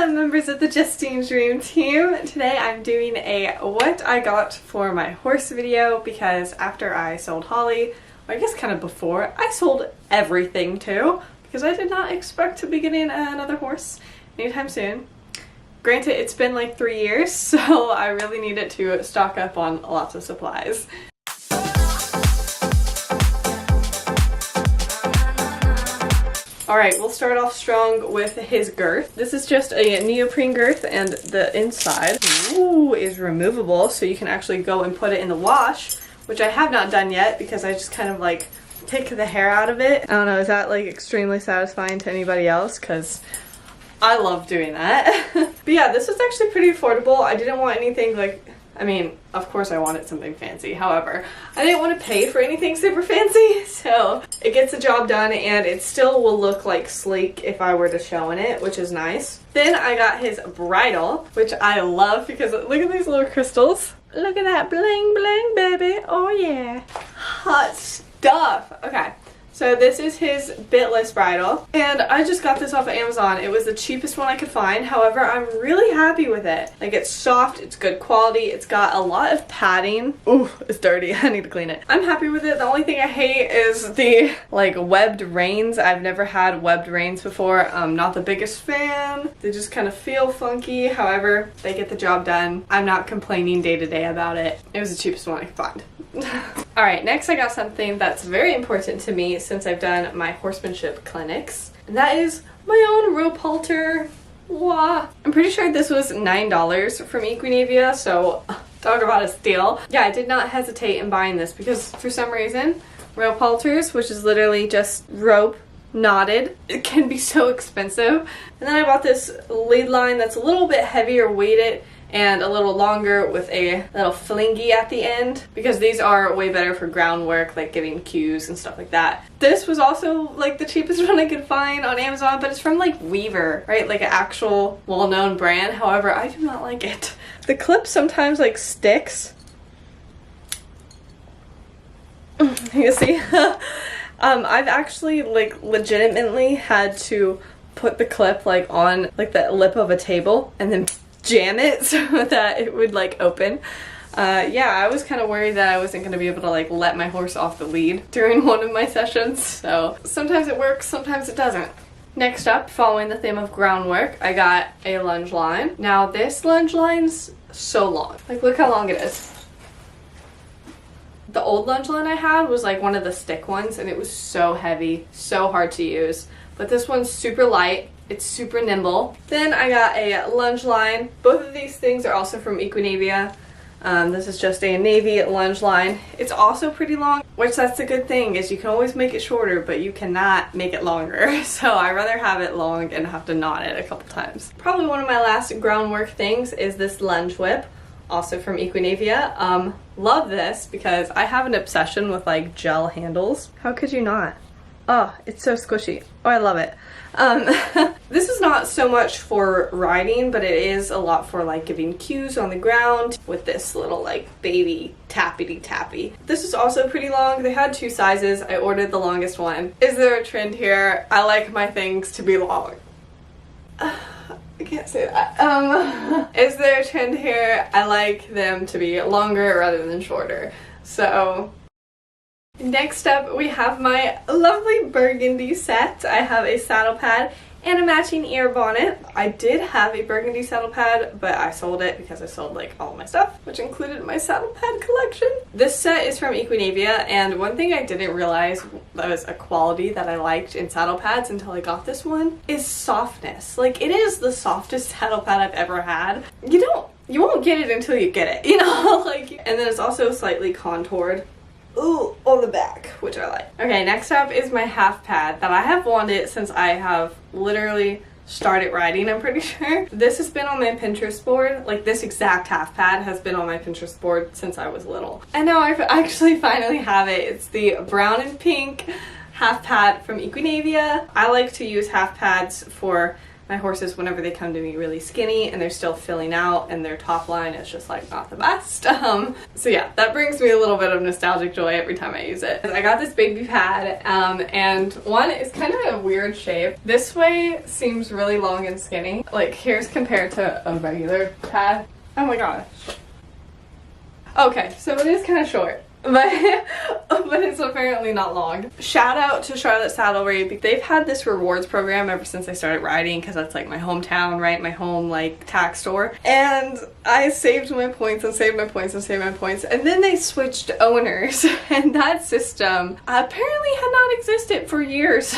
Hello members of the Justine Dream team. Today I'm doing a what I got for my horse video because after I sold Holly, or I guess kind of before, I sold everything too because I did not expect to be getting another horse anytime soon. Granted, it's been like 3 years, so I really needed to stock up on lots of supplies. Alright, we'll start off strong with his girth. This is just a neoprene girth and the inside is removable, so you can actually go and put it in the wash, which I have not done yet because I just kind of like pick the hair out of it. I don't know, is that like extremely satisfying to anybody else? Because I love doing that. But yeah, this was actually pretty affordable. I didn't want anything like, I mean, of course I wanted something fancy. However, I didn't want to pay for anything super fancy, so it gets the job done and it still will look like sleek if I were to show in it, which is nice. Then I got his bridle, which I love because look at these little crystals. Look at that bling bling, baby. Oh yeah. Hot stuff. Okay. So this is his bitless bridle, and I just got this off of Amazon. It was the cheapest one I could find. However, I'm really happy with it. Like, it's soft, it's good quality, it's got a lot of padding. Ooh, it's dirty. I need to clean it. I'm happy with it. The only thing I hate is the like webbed reins. I've never had webbed reins before. I'm not the biggest fan. They just kind of feel funky. However, they get the job done. I'm not complaining day to day about it. It was the cheapest one I could find. Alright, next I got something that's very important to me since I've done my horsemanship clinics, and that is my own rope halter. Wah. I'm pretty sure this was $9 from Equinavia, so talk about a steal. Yeah, I did not hesitate in buying this because for some reason, rope halters, which is literally just rope knotted, it can be so expensive. And then I bought this lead line that's a little bit heavier weighted and a little longer with a little flingy at the end because these are way better for groundwork, like giving cues and stuff like that. This was also like the cheapest one I could find on Amazon, but it's from like Weaver, right? Like an actual well-known brand. However, I do not like it. The clip sometimes like sticks. You see? I've actually like legitimately had to put the clip like on like the lip of a table and then jam it so that it would like open. Yeah, I was kind of worried that I wasn't going to be able to like let my horse off the lead during one of my sessions, so sometimes it works, sometimes it doesn't. Next up, following the theme of groundwork, I got a lunge line. Now this lunge line's so long. Like, look how long it is. The old lunge line I had was like one of the stick ones and it was so heavy, so hard to use. But this one's super light. It's super nimble. Then I got a lunge line. Both of these things are also from Equinavia. This is just a navy lunge line. It's also pretty long, which that's a good thing, is you can always make it shorter, but you cannot make it longer. So I rather have it long and have to knot it a couple times. Probably one of my last groundwork things is this lunge whip, also from Equinavia. Love this because I have an obsession with like gel handles. How could you not? Oh, it's so squishy. Oh, I love it. This is not so much for riding, but it is a lot for like giving cues on the ground with this little like baby tappity tappy. This is also pretty long. They had two sizes. I ordered the longest one. Is there a trend here? I like my things to be long. I can't say that. Is there a trend here? I like them to be longer rather than shorter. So next up, we have my lovely burgundy set. I have a saddle pad and a matching ear bonnet. I did have a burgundy saddle pad, but I sold it because I sold like all of my stuff, which included my saddle pad collection. This set is from Equinavia, and one thing I didn't realize that was a quality that I liked in saddle pads until I got this one is softness. Like, it is the softest saddle pad I've ever had. You won't get it until you get it, you know? Like, and then it's also slightly contoured. Ooh, on the back, which I like. Okay, next up is my half pad that I have wanted since I have literally started riding, I'm pretty sure. This has been on my Pinterest board. Like, this exact half pad has been on my Pinterest board since I was little. And now I actually finally have it. It's the brown and pink half pad from Equinavia. I like to use half pads for my horses, whenever they come to me really skinny and they're still filling out and their top line is just like not the best. So yeah, that brings me a little bit of nostalgic joy every time I use it. I got this baby pad and one is kind of a weird shape. This way seems really long and skinny. Like here's compared to a regular pad. Oh my gosh. Okay, so it is kind of short. But it's apparently not long. Shout out to Charlotte Saddlery. They've had this rewards program ever since I started riding, because that's like my hometown, right? My home like tack store. And I saved my points and saved my points and saved my points. And then they switched owners and that system apparently had not existed for years.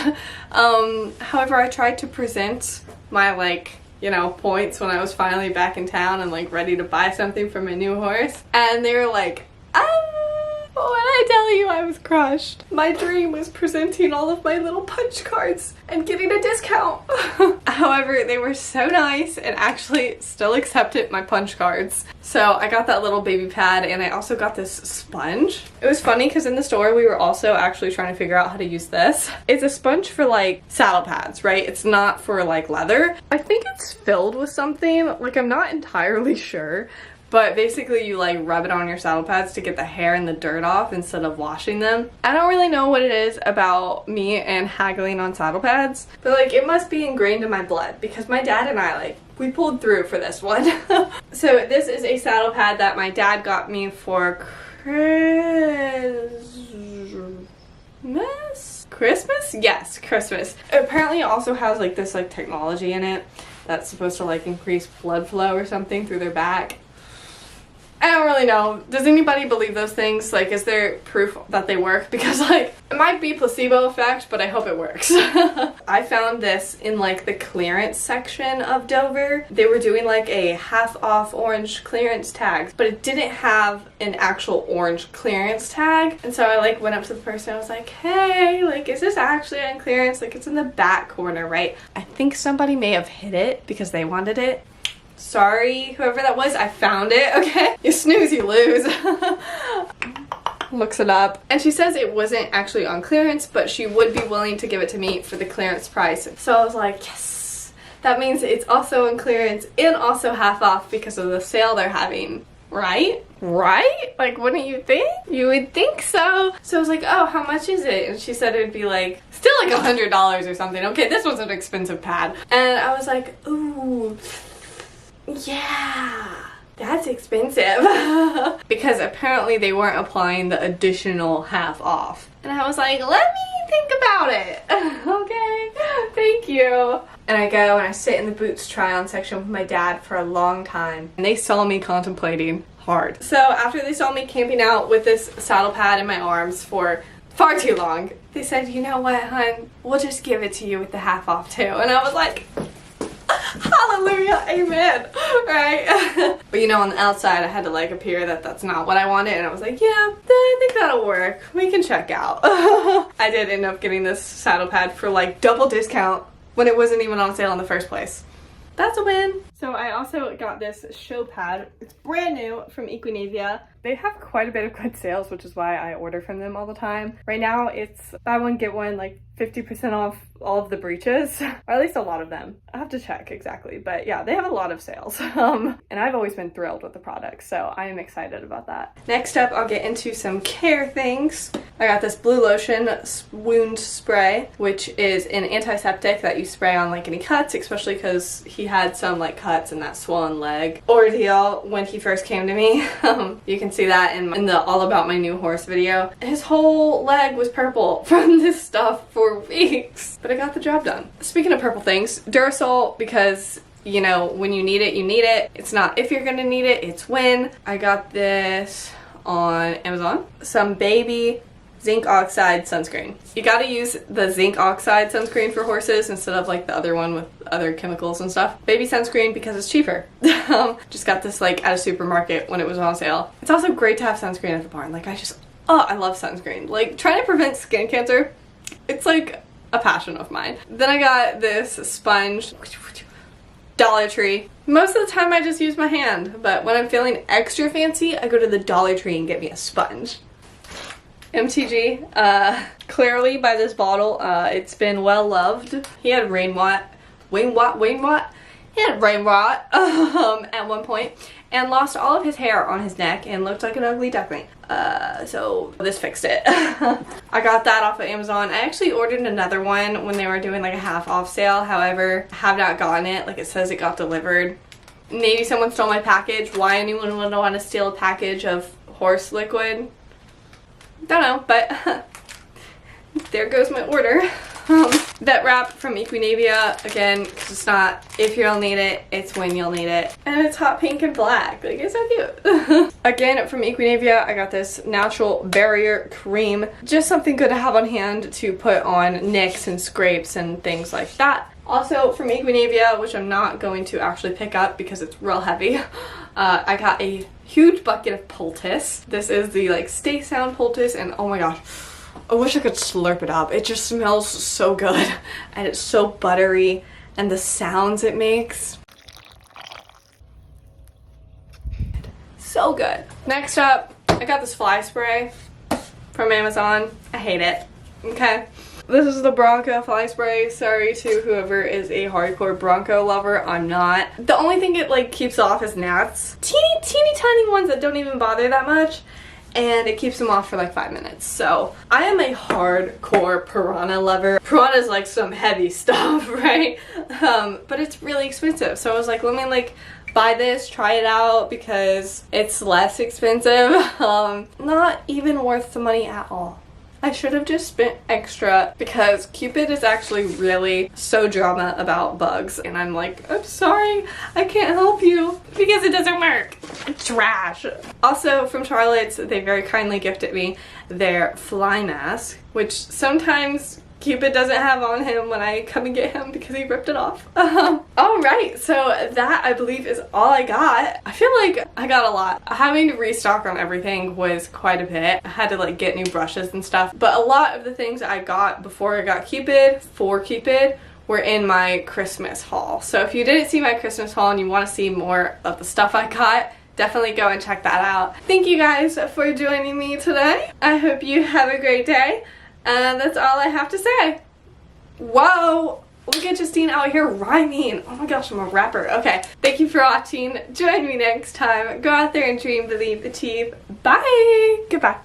However, I tried to present my points when I was finally back in town and like ready to buy something for my new horse. And they were like, when I tell you I was crushed. My dream was presenting all of my little punch cards and getting a discount. However, they were so nice and actually still accepted my punch cards. So I got that little baby pad and I also got this sponge. It was funny because in the store we were also actually trying to figure out how to use this. It's a sponge for like saddle pads, right? It's not for like leather. I think it's filled with something, like I'm not entirely sure. But basically you like rub it on your saddle pads to get the hair and the dirt off instead of washing them. I don't really know what it is about me and haggling on saddle pads, but like it must be ingrained in my blood because my dad and I we pulled through for this one. So this is a saddle pad that my dad got me for Christmas? Yes, Christmas. Apparently it also has like this like technology in it that's supposed to like increase blood flow or something through their back. I don't really know. Does anybody believe those things? Like, is there proof that they work? Because like, it might be placebo effect, but I hope it works. I found this in like the clearance section of Dover. They were doing like a half off orange clearance tag, but it didn't have an actual orange clearance tag. And so I like went up to the person, I was like, hey, like, is this actually on clearance? Like, it's in the back corner, right? I think somebody may have hid it because they wanted it. Sorry, whoever that was, I found it, okay? You snooze, you lose. Looks it up. And she says it wasn't actually on clearance, but she would be willing to give it to me for the clearance price. So I was like, yes, that means it's also on clearance and also half off because of the sale they're having, right? Right? Like, wouldn't you think? You would think so. So I was like, oh, how much is it? And she said it would be like, still like $100 or something. Okay, this was an expensive pad. And I was like, ooh. Yeah, that's expensive. Because apparently they weren't applying the additional half off. And I was like, let me think about it. Okay, thank you. And I go and I sit in the boots try on section with my dad for a long time. And they saw me contemplating hard. So after they saw me camping out with this saddle pad in my arms for far too long, they said, you know what, hun, we'll just give it to you with the half off too. And I was like, hallelujah, amen, right? But you know, on the outside I had to like appear that that's not what I wanted, and I was like, yeah, I think that'll work, we can check out. I did end up getting this saddle pad for like double discount when it wasn't even on sale in the first place. That's a win. So I also got this show pad. It's brand new from Equinavia. They have quite a bit of good sales, which is why I order from them all the time. Right now it's buy one get one, like 50% off all of the breeches, or at least a lot of them. I have to check exactly, but yeah, they have a lot of sales. And I've always been thrilled with the product, so I am excited about that. Next up, I'll get into some care things. I got this Blue Lotion wound spray, which is an antiseptic that you spray on like any cuts, especially because he had some like cuts in that swollen leg ordeal when he first came to me. You can see that in the All About My New Horse video. His whole leg was purple from this stuff for weeks, but I got the job done. Speaking of purple things, Duracell, because you know, when you need it, you need it. It's not if you're gonna need it, it's when. I got this on Amazon. Some baby zinc oxide sunscreen. You gotta use the zinc oxide sunscreen for horses instead of like the other one with other chemicals and stuff. Baby sunscreen because it's cheaper. Just got this like at a supermarket when it was on sale. It's also great to have sunscreen at the barn. Like I love sunscreen. Like trying to prevent skin cancer, it's like a passion of mine. Then I got this sponge, Dollar Tree. Most of the time I just use my hand, but when I'm feeling extra fancy, I go to the Dollar Tree and get me a sponge. MTG, clearly by this bottle, it's been well loved. He had He had brain rot at one point and lost all of his hair on his neck and looked like an ugly duckling. So this fixed it. I got that off of Amazon. I actually ordered another one when they were doing like a half off sale. However, I have not gotten it. Like it says it got delivered. Maybe someone stole my package. Why anyone would want to steal a package of horse liquid? Don't know, but there goes my order. Vet wrap from Equinavia, again, because it's not if you'll need it, it's when you'll need it. And it's hot pink and black, like it's so cute. Again, from Equinavia, I got this natural barrier cream. Just something good to have on hand to put on nicks and scrapes and things like that. Also from Equinavia, which I'm not going to actually pick up because it's real heavy, I got a huge bucket of poultice. This is the like Stay Sound poultice, and oh my gosh, I wish I could slurp it up. It just smells so good and it's so buttery, and the sounds it makes. So good. Next up, I got this fly spray from Amazon. I hate it. Okay. This is the Bronco fly spray. Sorry to whoever is a hardcore Bronco lover. I'm not. The only thing it like keeps off is gnats. Teeny tiny ones that don't even bother that much. And it keeps them off for like 5 minutes. So I am a hardcore piranha lover. Piranha is like some heavy stuff, right? But it's really expensive. So I was like, let me like buy this, try it out because it's less expensive. Not even worth the money at all. I should have just spent extra because Cupid is actually really so drama about bugs, and I'm like, I'm sorry, I can't help you because it doesn't work. Trash. Also from Charlotte's, they very kindly gifted me their fly mask, which sometimes Cupid doesn't have on him when I come and get him because he ripped it off. Alright, so that I believe is all I got. I feel like I got a lot. Having to restock on everything was quite a bit. I had to like get new brushes and stuff, but a lot of the things I got before I got Cupid for Cupid were in my Christmas haul. So if you didn't see my Christmas haul and you want to see more of the stuff I got, definitely go and check that out. Thank you guys for joining me today. I hope you have a great day. And that's all I have to say. Whoa! Look at Justine out here rhyming. Oh my gosh, I'm a rapper. Okay, thank you for watching. Join me next time. Go out there and dream, believe, achieve. Bye! Goodbye.